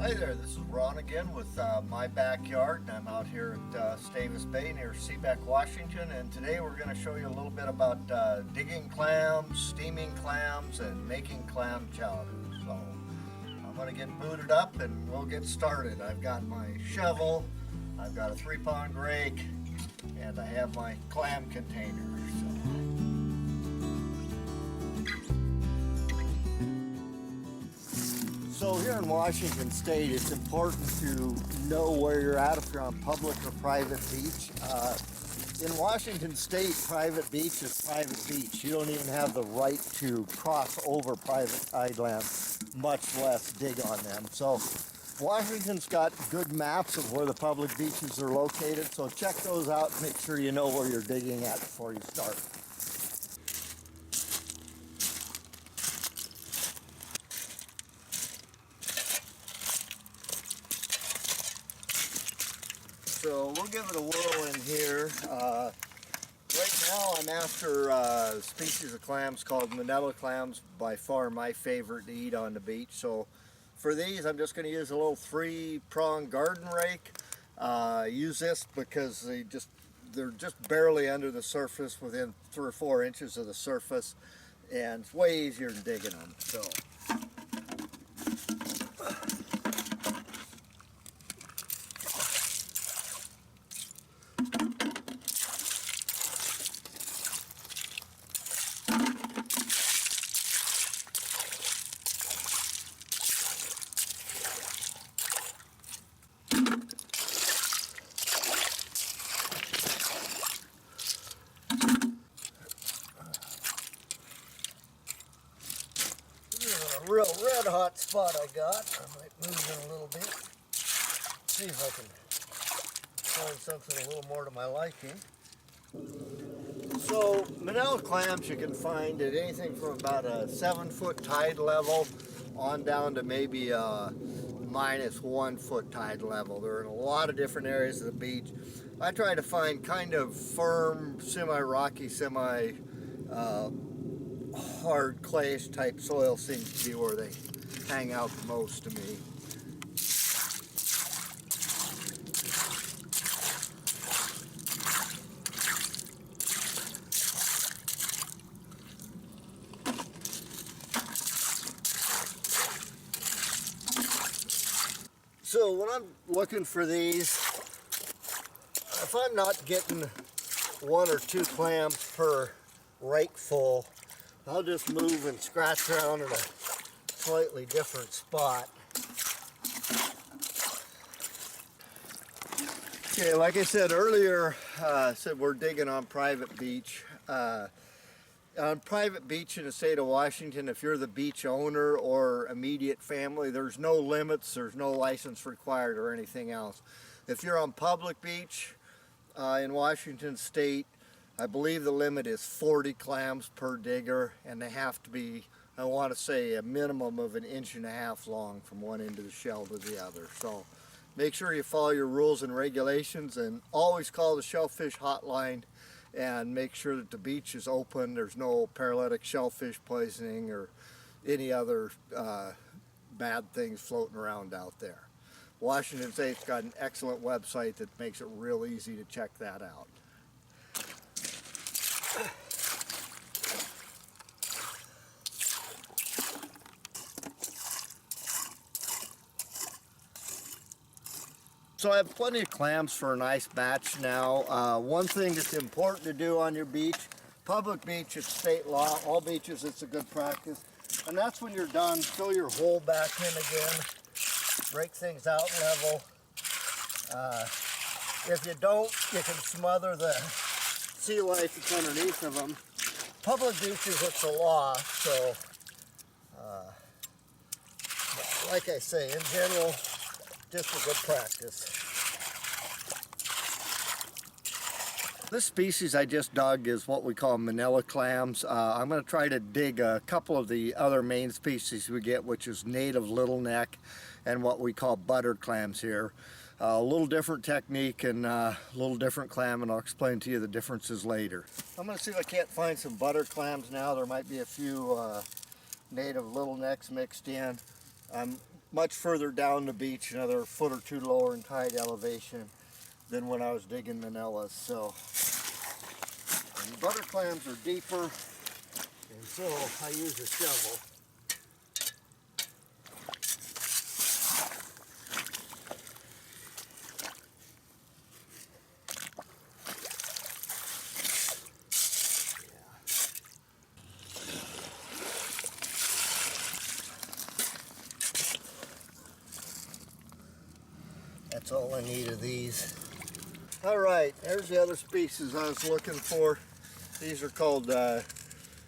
Hi there, this is Ron again with My Backyard, and I'm out here at Stavis Bay near Seabeck, Washington, and today we're going to show you a little bit about digging clams, steaming clams, and making clam chowder. So I'm going to get booted up and we'll get started. I've got my shovel, I've got a 3-pound rake, and I have my clam container. So here in Washington State, it's important to know where you're at if you're on public or private beach. In Washington State, private beach is private beach. You don't even have the right to cross over private tideland, much less dig on them. So Washington's got good maps of where the public beaches are located, so check those out and make sure you know where you're digging at before you start. So we'll give it a whirl in here. Right now I'm after a species of clams called Manila Clams, by far my favorite to eat on the beach. So for these I'm just going to use a little 3-prong garden rake. Use this because they're just barely under the surface, within 3 or 4 inches of the surface, and it's way easier than digging them. So. A real red hot spot I got. I might move it a little bit. See if I can find something a little more to my liking. So Manila clams you can find at anything from about a 7-foot tide level on down to maybe a -1 foot tide level. They're in a lot of different areas of the beach. I try to find kind of firm, semi-rocky, hard clayish type soil seems to be where they hang out the most to me. So when I'm looking for these, if I'm not getting 1 or 2 clams per rake full, I'll just move and scratch around in a slightly different spot. Okay, like I said earlier, said we're digging on private beach. On private beach in the state of Washington, if you're the beach owner or immediate family, there's no limits, there's no license required or anything else. If you're on public beach in Washington State, I believe the limit is 40 clams per digger, and they have to be, I want to say, a minimum of 1.5 inches long from one end of the shell to the other. So make sure you follow your rules and regulations, and always call the shellfish hotline and make sure that the beach is open. There's no paralytic shellfish poisoning or any other bad things floating around out there. Washington State's got an excellent website that makes it real easy to check that out. So I have plenty of clams for a nice batch now. One thing that's important to do on your beach, public beach, it's state law, all beaches it's a good practice, and that's when you're done, fill your hole back in again, break things out level. If you don't, you can smother the sea life that's underneath of them. Public beaches, it's a law, so like I say, in general, just a good practice. This species I just dug is what we call Manila clams. I'm going to try to dig a couple of the other main species we get, which is native little neck and what we call buttered clams here. A little different technique and a little different clam, and I'll explain to you the differences later. I'm going to see if I can't find some buttered clams now. There might be a few native little necks mixed in. I'm much further down the beach, another foot or two lower in tide elevation than when I was digging Manilas. So and butter clams are deeper, and so I use a shovel. That's all I need of these. All right, there's the other species I was looking for. These are called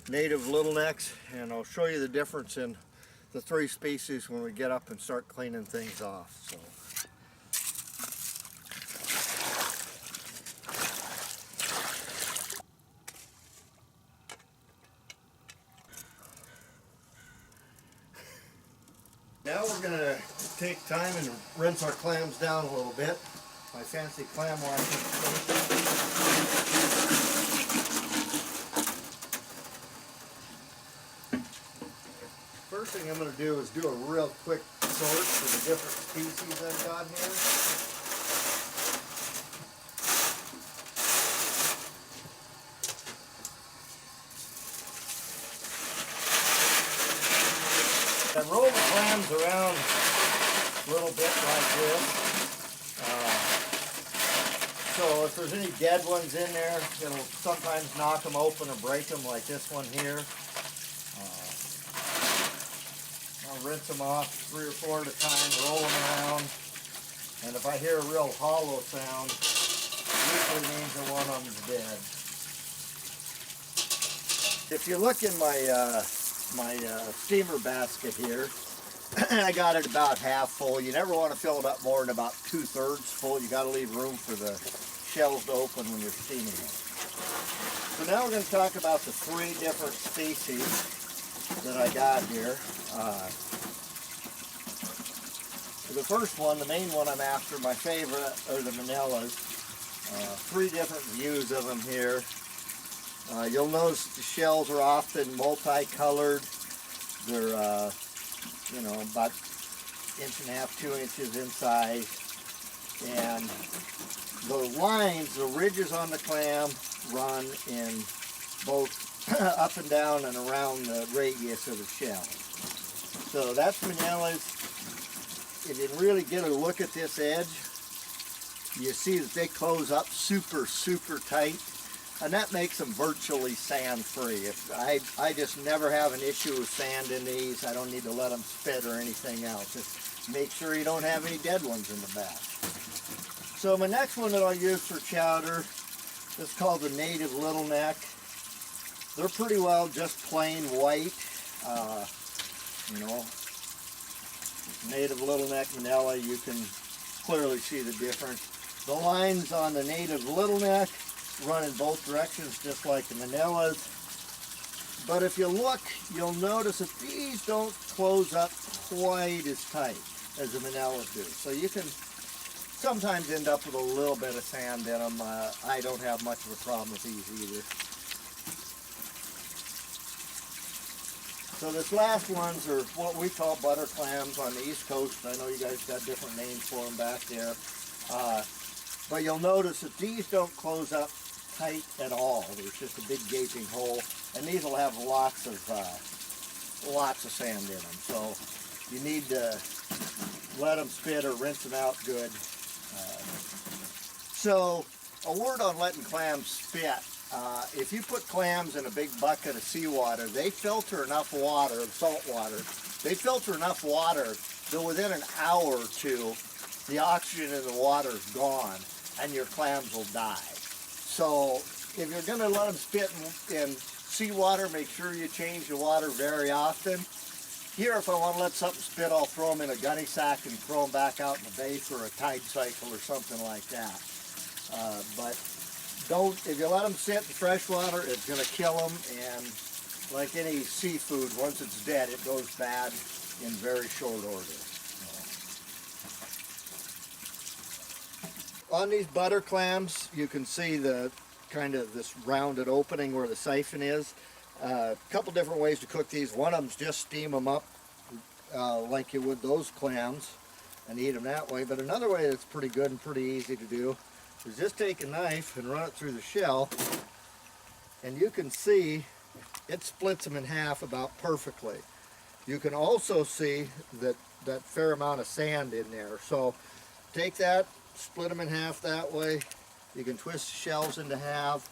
native little necks, and I'll show you the difference in the three species when we get up and start cleaning things off. So. Now we're going to take time and rinse our clams down a little bit. My fancy clam washing. First thing I'm going to do is do a real quick sort for the different species I've got here. I roll the clams around a little bit like this. So if there's any dead ones in there, it'll sometimes knock them open or break them like this one here. I'll rinse them off 3 or 4 at a time, roll them around, and if I hear a real hollow sound, usually means that one of them's dead. If you look in my steamer basket here, I got it about half full. You never want to fill it up more than about 2/3 full. You got to leave room for the shells to open when you're steaming it. So now we're going to talk about the 3 different species that I got here. The first one, the main one I'm after, my favorite, are the Manilas. 3 different views of them here. You'll notice the shells are often multicolored. They're, you know, about 1.5 to 2 inches in size. And the lines, the ridges on the clam, run in both up and down and around the radius of the shell. So that's Manilas. If you really get a look at this edge, you see that they close up super, super tight. And that makes them virtually sand-free. I just never have an issue with sand in these. I don't need to let them spit or anything else. Just make sure you don't have any dead ones in the batch. So my next one that I'll use for chowder is called the native little neck. They're pretty well just plain white. You know, native little neck Manila, you can clearly see the difference. The lines on the native little neck run in both directions just like the Manilas, but if you look, you'll notice that these don't close up quite as tight as the Manilas do. So you can sometimes end up with a little bit of sand in them. I don't have much of a problem with these either. So this last ones are what we call butter clams on the East Coast. I know you guys got different names for them back there. But you'll notice that these don't close up tight at all. There's just a big gaping hole, and these will have lots of sand in them. So you need to let them spit or rinse them out good. So a word on letting clams spit. If you put clams in a big bucket of seawater, they filter enough water, salt water, they filter enough water that within an hour or two, the oxygen in the water is gone and your clams will die. So if you're going to let them spit in seawater, make sure you change the water very often. Here, if I want to let something spit, I'll throw them in a gunny sack and throw them back out in the bay for a tide cycle or something like that. But if you let them sit in fresh water, it's going to kill them, and like any seafood, once it's dead, it goes bad in very short order. On these butter clams, you can see the kind of this rounded opening where the siphon is. A couple different ways to cook these. One of them is just steam them up like you would those clams and eat them that way. But another way that's pretty good and pretty easy to do is just take a knife and run it through the shell, and you can see it splits them in half about perfectly. You can also see that fair amount of sand in there. So take that, split them in half that way. You can twist the shells into half.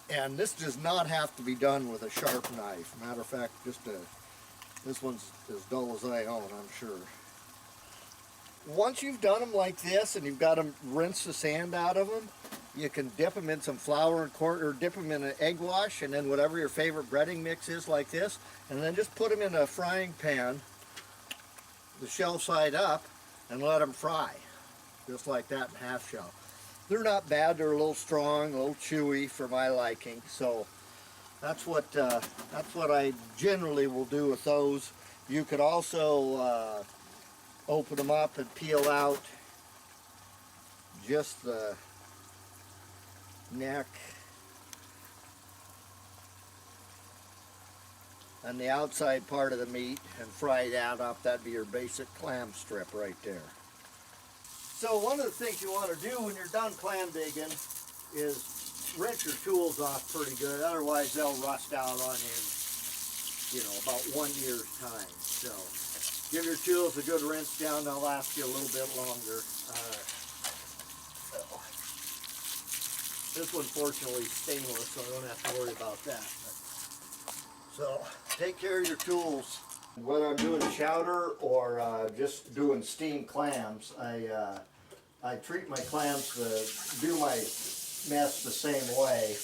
And this does not have to be done with a sharp knife. Matter of fact, this one's as dull as I own, I'm sure. Once you've done them like this and you've got them rinse the sand out of them, you can dip them in some flour and corn, or dip them in an egg wash, and then whatever your favorite breading mix is like this, and then just put them in a frying pan, the shell side up, and let them fry, just like that in half shell. They're not bad. They're a little strong, a little chewy for my liking. So that's what I generally will do with those. You could also open them up and peel out just the neck and the outside part of the meat and fry that up. That'd be your basic clam strip right there. So one of the things you want to do when you're done clam digging is rinse your tools off pretty good. Otherwise they'll rust out on you, about 1 year's time. So give your tools a good rinse down. They'll last you a little bit longer. This one fortunately is stainless, so I don't have to worry about that. So take care of your tools. Whether I'm doing chowder or just doing steamed clams, I treat my clams to do my mess the same way.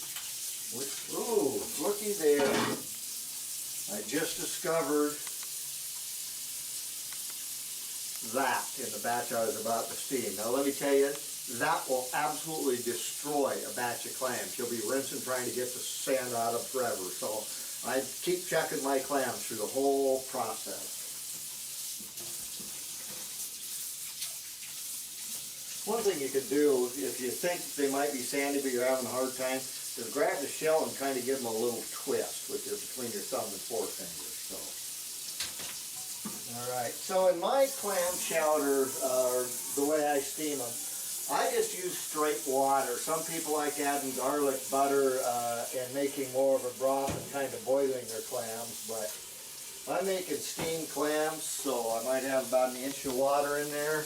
Ooh, looky there. I just discovered that in the batch I was about to steam. Now let me tell you, that will absolutely destroy a batch of clams. You'll be rinsing trying to get the sand out of forever. So I keep checking my clams through the whole process. One thing you could do, if you think they might be sandy but you're having a hard time, is grab the shell and kind of give them a little twist, which is between your thumb and forefinger. So, all right. So in my clam chowder, the way I steam them, I just use straight water. Some people like adding garlic butter and making more of a broth and kind of boiling their clams, but I'm making steamed clams, so I might have about 1 inch of water in there.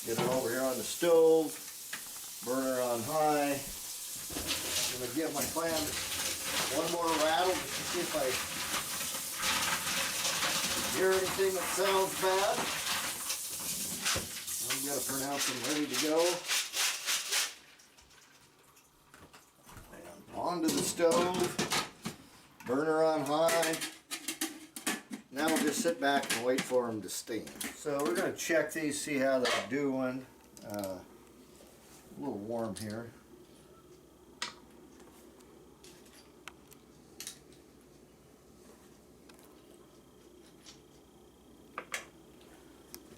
Get it over here on the stove, burner on high. I'm going to give my clam one more rattle just to see if I hear anything that sounds bad. I'm going to pronounce them ready to go. And onto the stove, burner on high. Now we'll just sit back and wait for them to steam. So we're going to check these, see how they're doing. A little warm here.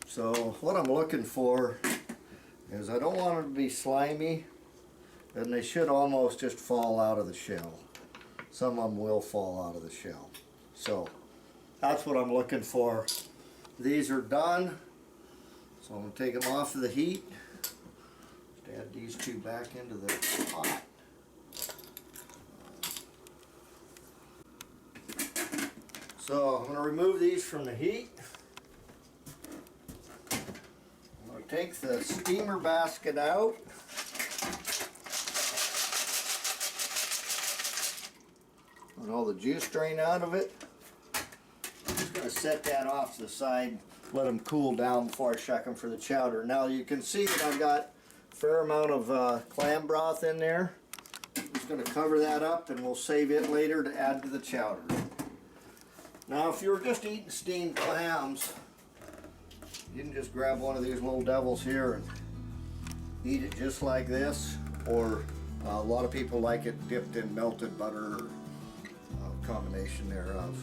So what I'm looking for is I don't want them to be slimy, and they should almost just fall out of the shell. Some of them will fall out of the shell. So that's what I'm looking for. These are done, so I'm going to take them off of the heat. Just add these two back into the pot. So I'm going to remove these from the heat. I'm going to take the steamer basket out. And all the juice drain out of it. Going to set that off to the side, let them cool down before I check them for the chowder. Now you can see that I've got a fair amount of clam broth in there. I'm just going to cover that up and we'll save it later to add to the chowder. Now if you were just eating steamed clams, you can just grab one of these little devils here and eat it just like this, or a lot of people like it dipped in melted butter, or a combination thereof.